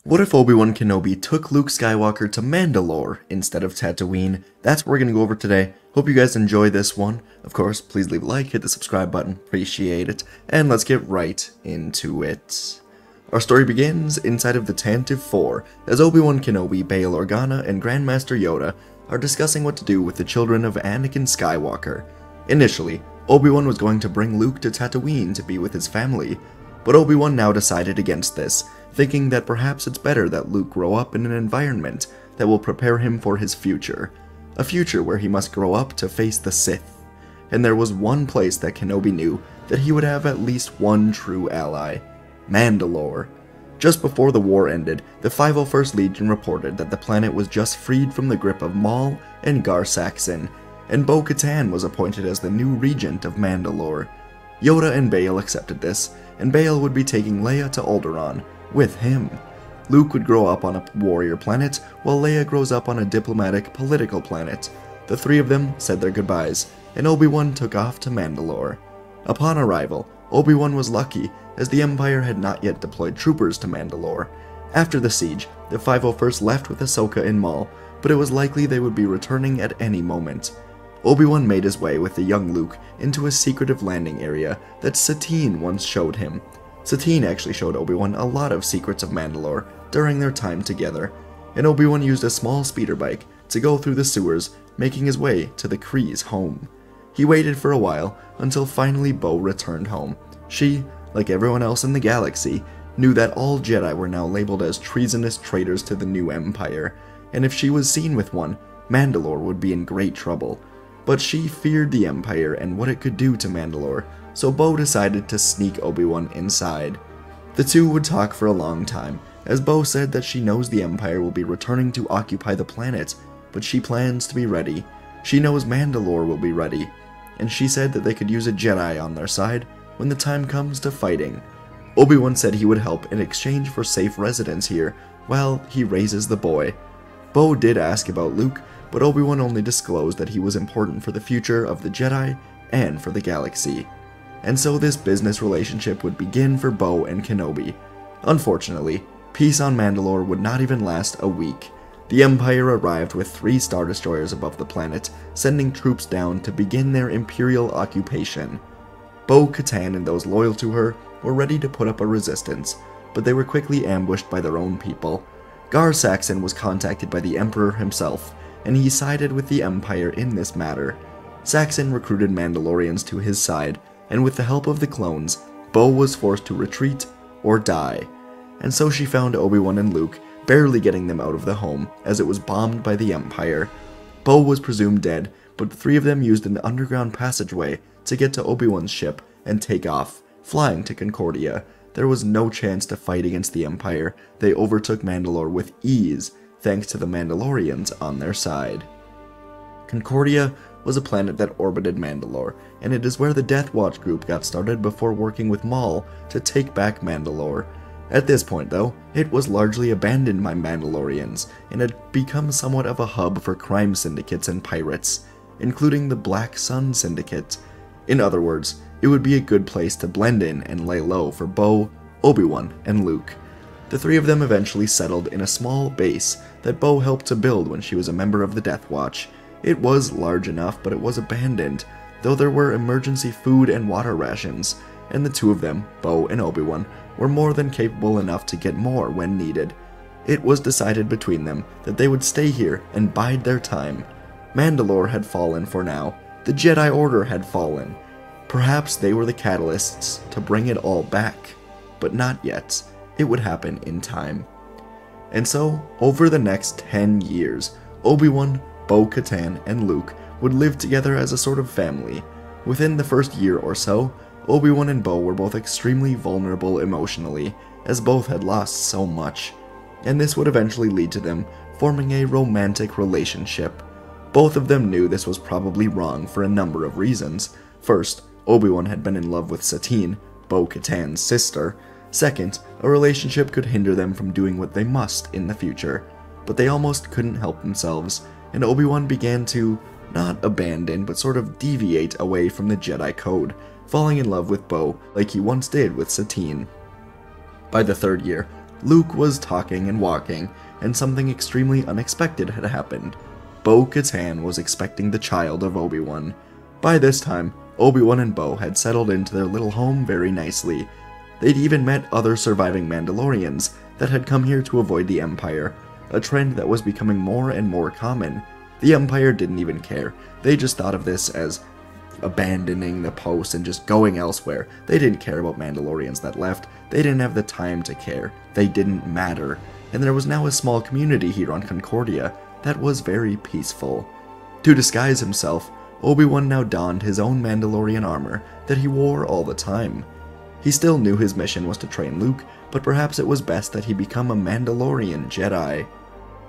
What if Obi-Wan Kenobi took Luke Skywalker to Mandalore instead of Tatooine? That's what we're going to go over today. Hope you guys enjoy this one. Of course, please leave a like, hit the subscribe button, appreciate it, and let's get right into it. Our story begins inside of the Tantive 4, as Obi-Wan Kenobi, Bail Organa, and Grandmaster Yoda are discussing what to do with the children of Anakin Skywalker. Initially, Obi-Wan was going to bring Luke to Tatooine to be with his family, but Obi-Wan now decided against this, thinking that perhaps it's better that Luke grow up in an environment that will prepare him for his future. A future where he must grow up to face the Sith. And there was one place that Kenobi knew that he would have at least one true ally: Mandalore. Just before the war ended, the 501st Legion reported that the planet was just freed from the grip of Maul and Gar Saxon, and Bo-Katan was appointed as the new regent of Mandalore. Yoda and Bail accepted this, and Bail would be taking Leia to Alderaan with him. Luke would grow up on a warrior planet, while Leia grows up on a diplomatic, political planet. The three of them said their goodbyes, and Obi-Wan took off to Mandalore. Upon arrival, Obi-Wan was lucky, as the Empire had not yet deployed troopers to Mandalore. After the siege, the 501st left with Ahsoka and Maul, but it was likely they would be returning at any moment. Obi-Wan made his way with the young Luke into a secretive landing area that Satine once showed him. Satine actually showed Obi-Wan a lot of secrets of Mandalore during their time together, and Obi-Wan used a small speeder bike to go through the sewers, making his way to the Kryze home. He waited for a while until finally Bo returned home. She, like everyone else in the galaxy, knew that all Jedi were now labeled as treasonous traitors to the new Empire, and if she was seen with one, Mandalore would be in great trouble. But she feared the Empire and what it could do to Mandalore, so Bo decided to sneak Obi-Wan inside. The two would talk for a long time, as Bo said that she knows the Empire will be returning to occupy the planet, but she plans to be ready. She knows Mandalore will be ready, and she said that they could use a Jedi on their side when the time comes to fighting. Obi-Wan said he would help in exchange for safe residence here while he raises the boy. Bo did ask about Luke, but Obi-Wan only disclosed that he was important for the future of the Jedi and for the galaxy. And so this business relationship would begin for Bo and Kenobi. Unfortunately, peace on Mandalore would not even last a week. The Empire arrived with 3 Star Destroyers above the planet, sending troops down to begin their Imperial occupation. Bo-Katan and those loyal to her were ready to put up a resistance, but they were quickly ambushed by their own people. Gar Saxon was contacted by the Emperor himself, and he sided with the Empire in this matter. Saxon recruited Mandalorians to his side, and with the help of the clones, Bo was forced to retreat or die. And so she found Obi-Wan and Luke, barely getting them out of the home, as it was bombed by the Empire. Bo was presumed dead, but the 3 of them used an underground passageway to get to Obi-Wan's ship and take off, flying to Concordia. There was no chance to fight against the Empire. They overtook Mandalore with ease, thanks to the Mandalorians on their side. Concordia was a planet that orbited Mandalore, and it is where the Death Watch group got started before working with Maul to take back Mandalore. At this point though, it was largely abandoned by Mandalorians, and had become somewhat of a hub for crime syndicates and pirates, including the Black Sun Syndicate. In other words, it would be a good place to blend in and lay low for Bo, Obi-Wan, and Luke. The 3 of them eventually settled in a small base that Bo helped to build when she was a member of the Death Watch. It was large enough, but it was abandoned, though there were emergency food and water rations, and the 2 of them, Bo and Obi-Wan, were more than capable enough to get more when needed. It was decided between them that they would stay here and bide their time. Mandalore had fallen for now. The Jedi Order had fallen. Perhaps they were the catalysts to bring it all back, but not yet. It would happen in time. And so, over the next 10 years, Obi-Wan, Bo-Katan, and Luke would live together as a sort of family. Within the first year or so, Obi-Wan and Bo were both extremely vulnerable emotionally, as both had lost so much, and this would eventually lead to them forming a romantic relationship. Both of them knew this was probably wrong for a number of reasons. First, Obi-Wan had been in love with Satine, Bo-Katan's sister. Second, a relationship could hinder them from doing what they must in the future. But they almost couldn't help themselves, and Obi-Wan began to, not abandon, but sort of deviate away from the Jedi Code, falling in love with Bo like he once did with Satine. By the 3rd year, Luke was talking and walking, and something extremely unexpected had happened. Bo-Katan was expecting the child of Obi-Wan. By this time, Obi-Wan and Bo had settled into their little home very nicely. They'd even met other surviving Mandalorians that had come here to avoid the Empire, a trend that was becoming more and more common. The Empire didn't even care. They just thought of this as abandoning the post and just going elsewhere. They didn't care about Mandalorians that left. They didn't have the time to care. They didn't matter. And there was now a small community here on Concordia that was very peaceful. To disguise himself, Obi-Wan now donned his own Mandalorian armor that he wore all the time. He still knew his mission was to train Luke, but perhaps it was best that he become a Mandalorian Jedi.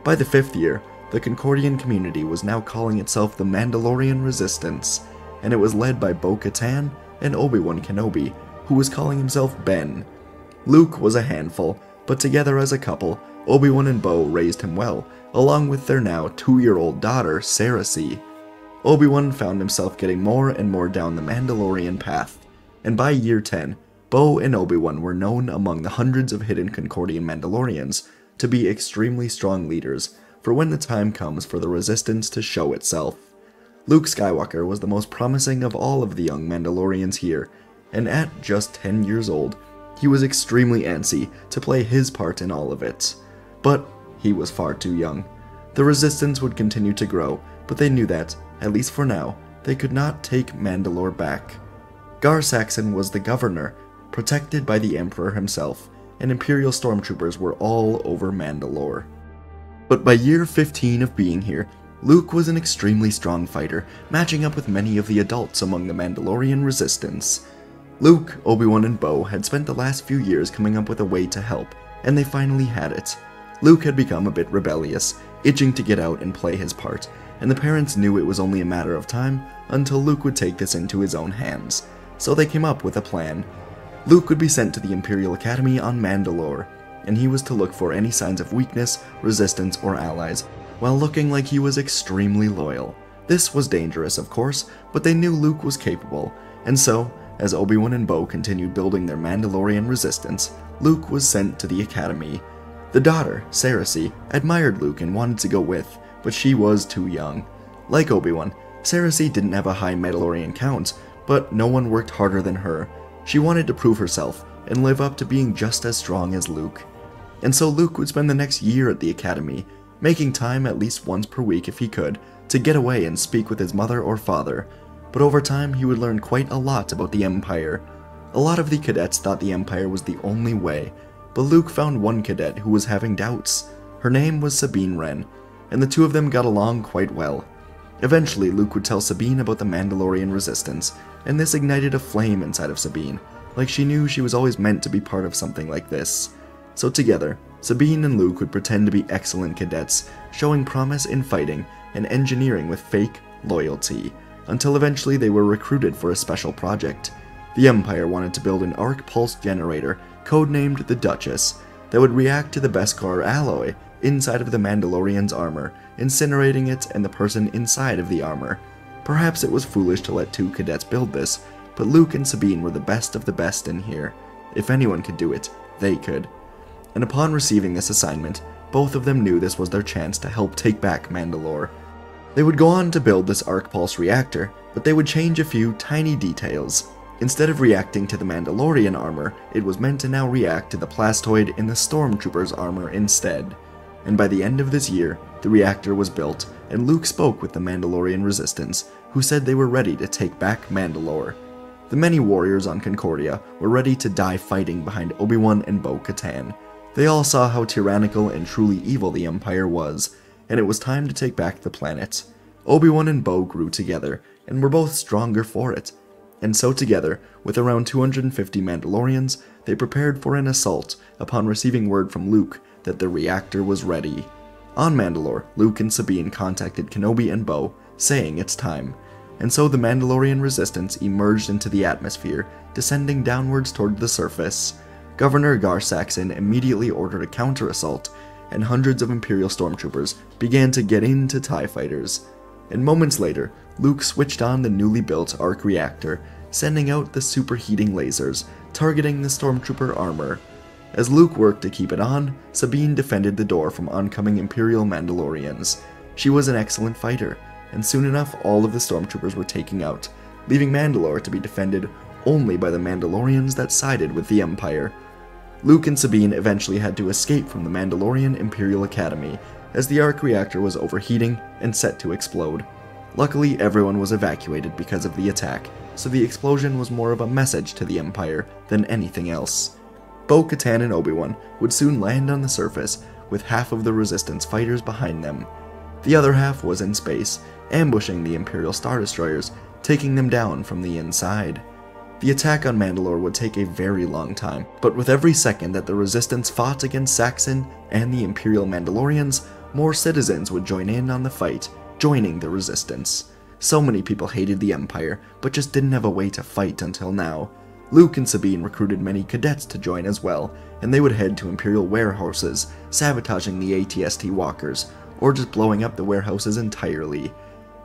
By the 5th year, the Concordian community was now calling itself the Mandalorian Resistance, and it was led by Bo-Katan and Obi-Wan Kenobi, who was calling himself Ben. Luke was a handful, but together as a couple, Obi-Wan and Bo raised him well, along with their now 2-year-old daughter, Cersei. Obi-Wan found himself getting more and more down the Mandalorian path, and by year 10, Bo and Obi-Wan were known among the hundreds of hidden Concordian Mandalorians to be extremely strong leaders for when the time comes for the Resistance to show itself. Luke Skywalker was the most promising of all of the young Mandalorians here, and at just 10 years old, he was extremely antsy to play his part in all of it. But he was far too young. The Resistance would continue to grow, but they knew that, at least for now, they could not take Mandalore back. Gar Saxon was the governor, protected by the Emperor himself, and Imperial stormtroopers were all over Mandalore. But by year 15 of being here, Luke was an extremely strong fighter, matching up with many of the adults among the Mandalorian Resistance. Luke, Obi-Wan, and Bo had spent the last few years coming up with a way to help, and they finally had it. Luke had become a bit rebellious, itching to get out and play his part, and the parents knew it was only a matter of time until Luke would take this into his own hands, so they came up with a plan. Luke would be sent to the Imperial Academy on Mandalore, and he was to look for any signs of weakness, resistance, or allies, while looking like he was extremely loyal. This was dangerous, of course, but they knew Luke was capable, and so, as Obi-Wan and Bo continued building their Mandalorian resistance, Luke was sent to the Academy. The daughter, Cersei, admired Luke and wanted to go with, but she was too young. Like Obi-Wan, Cersei didn't have a high Mandalorian count, but no one worked harder than her. She wanted to prove herself and live up to being just as strong as Luke. And so Luke would spend the next year at the Academy, making time at least once per week if he could, to get away and speak with his mother or father. But over time he would learn quite a lot about the Empire. A lot of the cadets thought the Empire was the only way, but Luke found one cadet who was having doubts. Her name was Sabine Wren, and the two of them got along quite well. Eventually, Luke would tell Sabine about the Mandalorian Resistance, and this ignited a flame inside of Sabine, like she knew she was always meant to be part of something like this. So together, Sabine and Luke would pretend to be excellent cadets, showing promise in fighting and engineering with fake loyalty, until eventually they were recruited for a special project. The Empire wanted to build an arc pulse generator, codenamed the Duchess, that would react to the Beskar alloy inside of the Mandalorian's armor, incinerating it and the person inside of the armor. Perhaps it was foolish to let two cadets build this, but Luke and Sabine were the best of the best in here. If anyone could do it, they could. And upon receiving this assignment, both of them knew this was their chance to help take back Mandalore. They would go on to build this arc pulse reactor, but they would change a few tiny details. Instead of reacting to the Mandalorian armor, it was meant to now react to the plastoid in the Stormtrooper's armor instead. And by the end of this year, the reactor was built, and Luke spoke with the Mandalorian Resistance, who said they were ready to take back Mandalore. The many warriors on Concordia were ready to die fighting behind Obi-Wan and Bo-Katan. They all saw how tyrannical and truly evil the Empire was, and it was time to take back the planet. Obi-Wan and Bo grew together, and were both stronger for it. And so together, with around 250 Mandalorians, they prepared for an assault upon receiving word from Luke that the reactor was ready. On Mandalore, Luke and Sabine contacted Kenobi and Bo, saying it's time. And so the Mandalorian Resistance emerged into the atmosphere, descending downwards toward the surface. Governor Gar Saxon immediately ordered a counter-assault, and hundreds of Imperial stormtroopers began to get into TIE fighters. And moments later, Luke switched on the newly built arc reactor, sending out the superheating lasers, targeting the stormtrooper armor. As Luke worked to keep it on, Sabine defended the door from oncoming Imperial Mandalorians. She was an excellent fighter, and soon enough all of the stormtroopers were taken out, leaving Mandalore to be defended only by the Mandalorians that sided with the Empire. Luke and Sabine eventually had to escape from the Mandalorian Imperial Academy, as the arc reactor was overheating and set to explode. Luckily, everyone was evacuated because of the attack, so the explosion was more of a message to the Empire than anything else. Bo-Katan and Obi-Wan would soon land on the surface, with half of the Resistance fighters behind them. The other half was in space, ambushing the Imperial Star Destroyers, taking them down from the inside. The attack on Mandalore would take a very long time, but with every second that the Resistance fought against Saxon and the Imperial Mandalorians, more citizens would join in on the fight, joining the Resistance. So many people hated the Empire, but just didn't have a way to fight until now. Luke and Sabine recruited many cadets to join as well, and they would head to Imperial warehouses, sabotaging the AT-ST walkers, or just blowing up the warehouses entirely.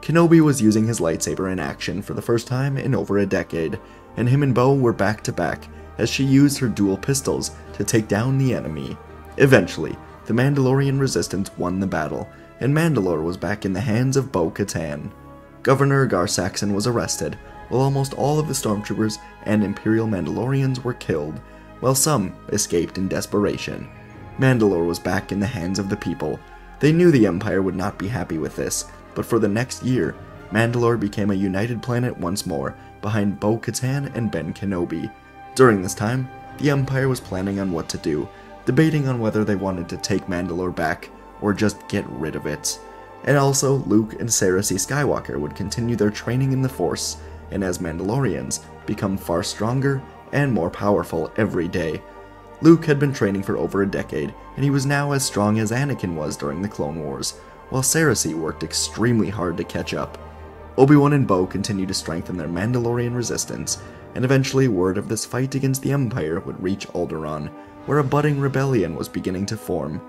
Kenobi was using his lightsaber in action for the first time in over a decade, and him and Bo were back to back as she used her dual pistols to take down the enemy. Eventually, the Mandalorian Resistance won the battle, and Mandalore was back in the hands of Bo-Katan. Governor Gar Saxon was arrested, while almost all of the stormtroopers and Imperial Mandalorians were killed, while some escaped in desperation. Mandalore was back in the hands of the people. They knew the Empire would not be happy with this, but for the next year, Mandalore became a united planet once more, behind Bo-Katan and Ben Kenobi. During this time, the Empire was planning on what to do, debating on whether they wanted to take Mandalore back, or just get rid of it. And also, Luke and Sarah C. Skywalker would continue their training in the Force, and as Mandalorians, become far stronger and more powerful every day. Luke had been training for over a decade, and he was now as strong as Anakin was during the Clone Wars, while Sarah C. worked extremely hard to catch up. Obi-Wan and Bo continued to strengthen their Mandalorian resistance, and eventually word of this fight against the Empire would reach Alderaan, where a budding rebellion was beginning to form.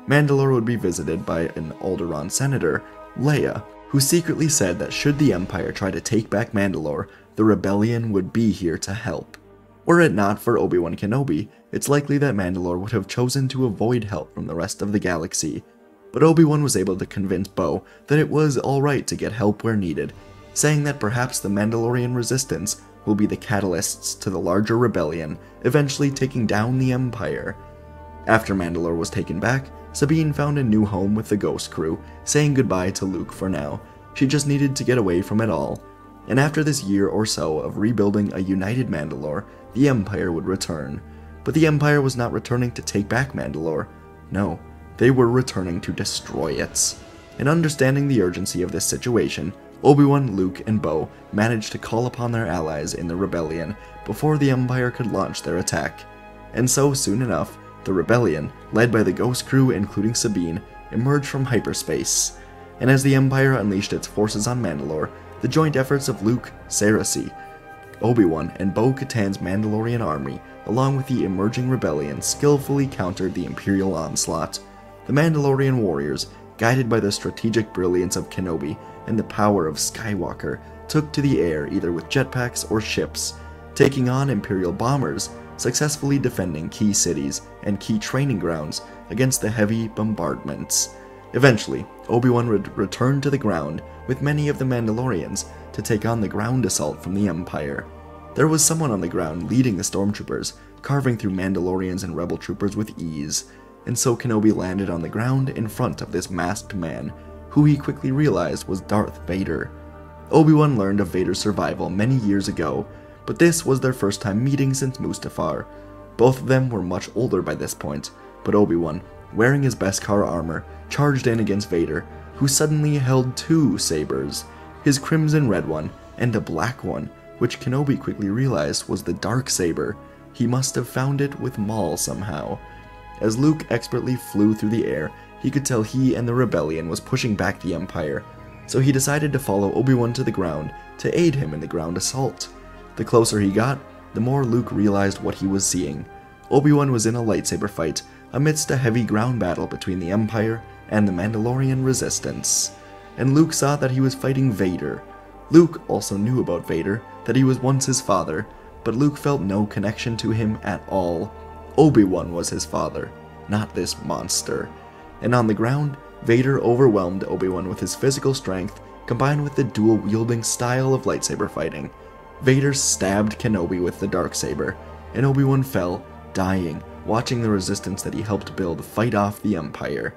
Mandalore would be visited by an Alderaan senator, Leia, who secretly said that should the Empire try to take back Mandalore, the rebellion would be here to help. Were it not for Obi-Wan Kenobi, it's likely that Mandalore would have chosen to avoid help from the rest of the galaxy. But Obi-Wan was able to convince Bo that it was alright to get help where needed, saying that perhaps the Mandalorian resistance will be the catalysts to the larger rebellion, eventually taking down the Empire. After Mandalore was taken back, Sabine found a new home with the Ghost Crew, saying goodbye to Luke for now. She just needed to get away from it all. And after this year or so of rebuilding a united Mandalore, the Empire would return. But the Empire was not returning to take back Mandalore. No, they were returning to destroy it. And understanding the urgency of this situation, Obi-Wan, Luke, and Bo managed to call upon their allies in the rebellion before the Empire could launch their attack. And so, soon enough, the rebellion, led by the Ghost Crew including Sabine, emerged from hyperspace. And as the Empire unleashed its forces on Mandalore, the joint efforts of Luke, Sarah C., Obi-Wan, and Bo-Katan's Mandalorian army, along with the emerging rebellion, skillfully countered the Imperial onslaught. The Mandalorian warriors, guided by the strategic brilliance of Kenobi and the power of Skywalker, took to the air either with jetpacks or ships, taking on Imperial bombers, successfully defending key cities and key training grounds against the heavy bombardments. Eventually, Obi-Wan would return to the ground with many of the Mandalorians to take on the ground assault from the Empire. There was someone on the ground leading the stormtroopers, carving through Mandalorians and rebel troopers with ease, and so Kenobi landed on the ground in front of this masked man, who he quickly realized was Darth Vader. Obi-Wan learned of Vader's survival many years ago, but this was their first time meeting since Mustafar. Both of them were much older by this point, but Obi-Wan, wearing his Beskar armor, charged in against Vader, who suddenly held two sabers, his crimson red one and a black one, which Kenobi quickly realized was the dark saber. He must have found it with Maul somehow. As Luke expertly flew through the air, he could tell he and the rebellion was pushing back the Empire, so he decided to follow Obi-Wan to the ground to aid him in the ground assault. The closer he got, the more Luke realized what he was seeing. Obi-Wan was in a lightsaber fight amidst a heavy ground battle between the Empire and the Mandalorian resistance, and Luke saw that he was fighting Vader. Luke also knew about Vader, that he was once his father, but Luke felt no connection to him at all. Obi-Wan was his father, not this monster. And on the ground, Vader overwhelmed Obi-Wan with his physical strength combined with the dual-wielding style of lightsaber fighting. Vader stabbed Kenobi with the Darksaber, and Obi-Wan fell, dying, watching the resistance that he helped build fight off the Empire.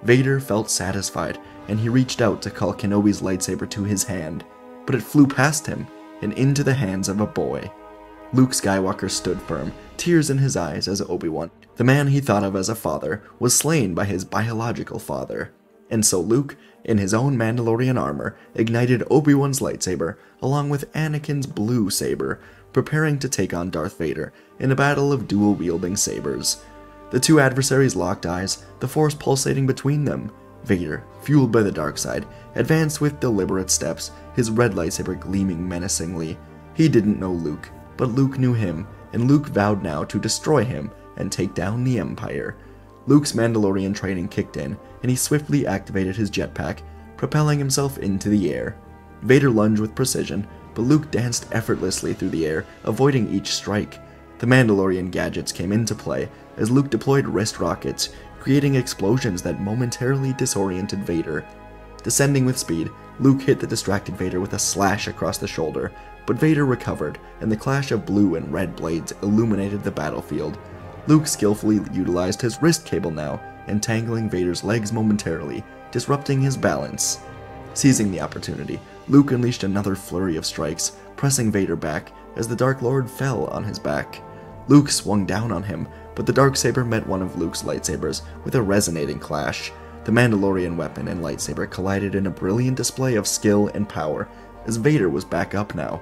Vader felt satisfied, and he reached out to call Kenobi's lightsaber to his hand, but it flew past him and into the hands of a boy. Luke Skywalker stood firm, tears in his eyes as Obi-Wan, the man he thought of as a father, was slain by his biological father. And so Luke, in his own Mandalorian armor, ignited Obi-Wan's lightsaber along with Anakin's blue saber, preparing to take on Darth Vader in a battle of dual-wielding sabers. The two adversaries locked eyes, the force pulsating between them. Vader, fueled by the dark side, advanced with deliberate steps, his red lightsaber gleaming menacingly. He didn't know Luke, but Luke knew him, and Luke vowed now to destroy him and take down the Empire. Luke's Mandalorian training kicked in, and he swiftly activated his jetpack, propelling himself into the air. Vader lunged with precision, but Luke danced effortlessly through the air, avoiding each strike. The Mandalorian gadgets came into play as Luke deployed wrist rockets, creating explosions that momentarily disoriented Vader. Descending with speed, Luke hit the distracted Vader with a slash across the shoulder, but Vader recovered, and the clash of blue and red blades illuminated the battlefield. Luke skillfully utilized his wrist cable now, entangling Vader's legs momentarily, disrupting his balance. Seizing the opportunity, Luke unleashed another flurry of strikes, pressing Vader back as the Dark Lord fell on his back. Luke swung down on him, but the Darksaber met one of Luke's lightsabers with a resonating clash. The Mandalorian weapon and lightsaber collided in a brilliant display of skill and power, as Vader was back up now.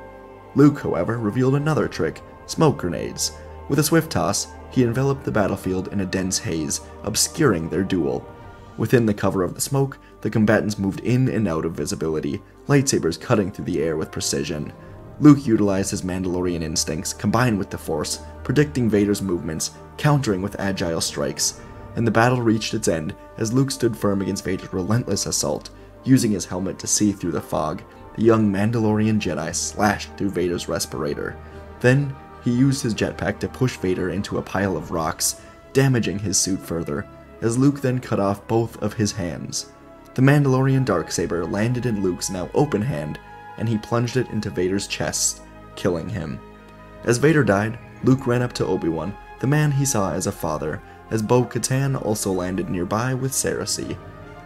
Luke, however, revealed another trick, smoke grenades. With a swift toss, he enveloped the battlefield in a dense haze, obscuring their duel. Within the cover of the smoke, the combatants moved in and out of visibility, lightsabers cutting through the air with precision. Luke utilized his Mandalorian instincts combined with the Force, predicting Vader's movements, countering with agile strikes, and the battle reached its end as Luke stood firm against Vader's relentless assault. Using his helmet to see through the fog, the young Mandalorian Jedi slashed through Vader's respirator. Then, he used his jetpack to push Vader into a pile of rocks, damaging his suit further, as Luke then cut off both of his hands. The Mandalorian Darksaber landed in Luke's now open hand, and he plunged it into Vader's chest, killing him. As Vader died, Luke ran up to Obi-Wan, the man he saw as a father, as Bo-Katan also landed nearby with Cersei.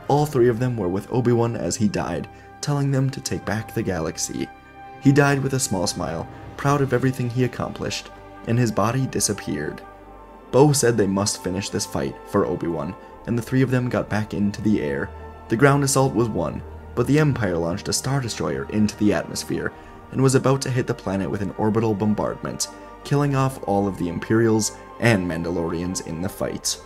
All three of them were with Obi-Wan as he died, telling them to take back the galaxy. He died with a small smile, proud of everything he accomplished, and his body disappeared. Bo said they must finish this fight for Obi-Wan, and the three of them got back into the air. The ground assault was won, but the Empire launched a Star Destroyer into the atmosphere, and was about to hit the planet with an orbital bombardment, killing off all of the Imperials and Mandalorians in the fight.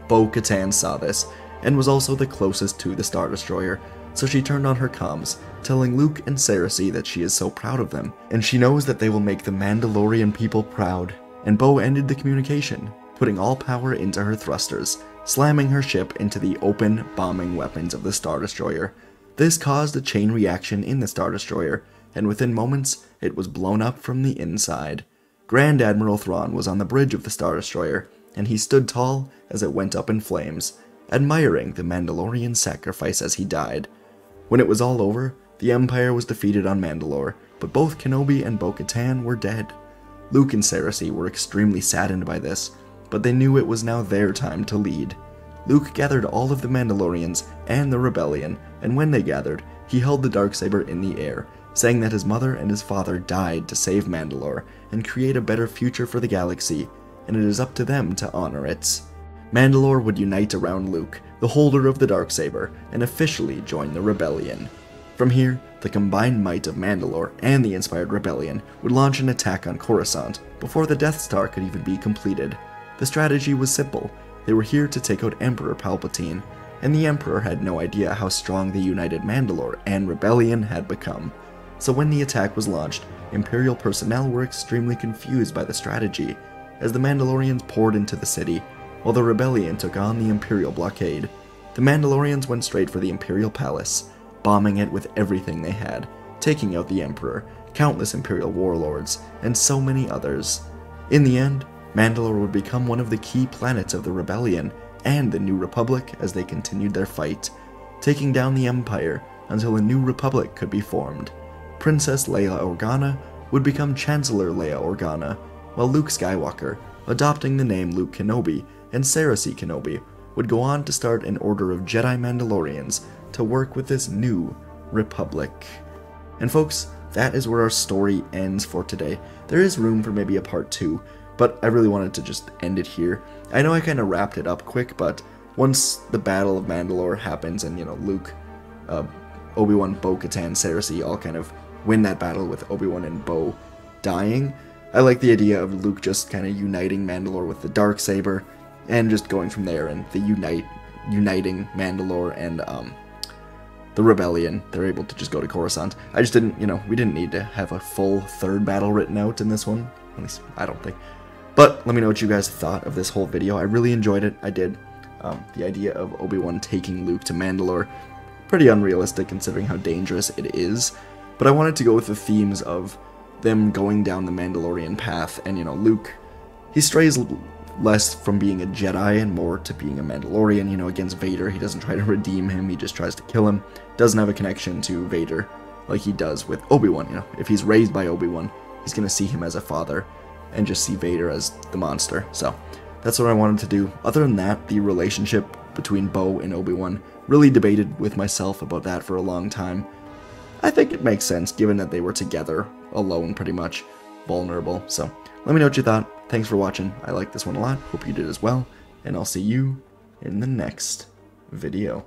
Bo-Katan saw this, and was also the closest to the Star Destroyer, so she turned on her comms, telling Luke and Cersei that she is so proud of them, and she knows that they will make the Mandalorian people proud. And Bo ended the communication, putting all power into her thrusters, slamming her ship into the open, bombing weapons of the Star Destroyer. This caused a chain reaction in the Star Destroyer, and within moments, it was blown up from the inside. Grand Admiral Thrawn was on the bridge of the Star Destroyer, and he stood tall as it went up in flames, admiring the Mandalorian sacrifice as he died. When it was all over, the Empire was defeated on Mandalore, but both Kenobi and Bo-Katan were dead. Luke and Cersei were extremely saddened by this, but they knew it was now their time to lead. Luke gathered all of the Mandalorians and the rebellion, and when they gathered, he held the Darksaber in the air, saying that his mother and his father died to save Mandalore and create a better future for the galaxy, and it is up to them to honor it. Mandalore would unite around Luke, the holder of the Darksaber, and officially join the rebellion. From here, the combined might of Mandalore and the inspired rebellion would launch an attack on Coruscant before the Death Star could even be completed. The strategy was simple. They were here to take out Emperor Palpatine, and the Emperor had no idea how strong the united Mandalore and rebellion had become. So when the attack was launched, Imperial personnel were extremely confused by the strategy, as the Mandalorians poured into the city, while the rebellion took on the Imperial blockade. The Mandalorians went straight for the Imperial Palace, bombing it with everything they had, taking out the Emperor, countless Imperial warlords, and so many others. In the end, Mandalore would become one of the key planets of the Rebellion and the New Republic as they continued their fight, taking down the Empire until a New Republic could be formed. Princess Leia Organa would become Chancellor Leia Organa, while Luke Skywalker, adopting the name Luke Kenobi, and Cersei Kenobi, would go on to start an order of Jedi Mandalorians to work with this new Republic. And folks, that is where our story ends for today. There is room for maybe a part 2, but I really wanted to just end it here. I know I kind of wrapped it up quick, but once the Battle of Mandalore happens and, Luke, Obi-Wan, Bo-Katan, Cersei all kind of win that battle with Obi-Wan and Bo dying, I like the idea of Luke just kind of uniting Mandalore with the Darksaber and just going from there, and the uniting Mandalore and the Rebellion. They're able to just go to Coruscant. I just didn't, we didn't need to have a full third battle written out in this one. At least, I don't think. But let me know what you guys thought of this whole video. I really enjoyed it. I did. The idea of Obi-Wan taking Luke to Mandalore, pretty unrealistic considering how dangerous it is. But I wanted to go with the themes of them going down the Mandalorian path, and Luke, he strays less from being a Jedi and more to being a Mandalorian, against Vader. He doesn't try to redeem him, he just tries to kill him. Doesn't have a connection to Vader like he does with Obi-Wan, If he's raised by Obi-Wan, he's gonna see him as a father and just see Vader as the monster. So that's what I wanted to do. Other than that, the relationship between Bo and Obi-Wan, really debated with myself about that for a long time. I think it makes sense given that they were together, alone pretty much, vulnerable. So let me know what you thought. Thanks for watching. I like this one a lot. Hope you did as well. And I'll see you in the next video.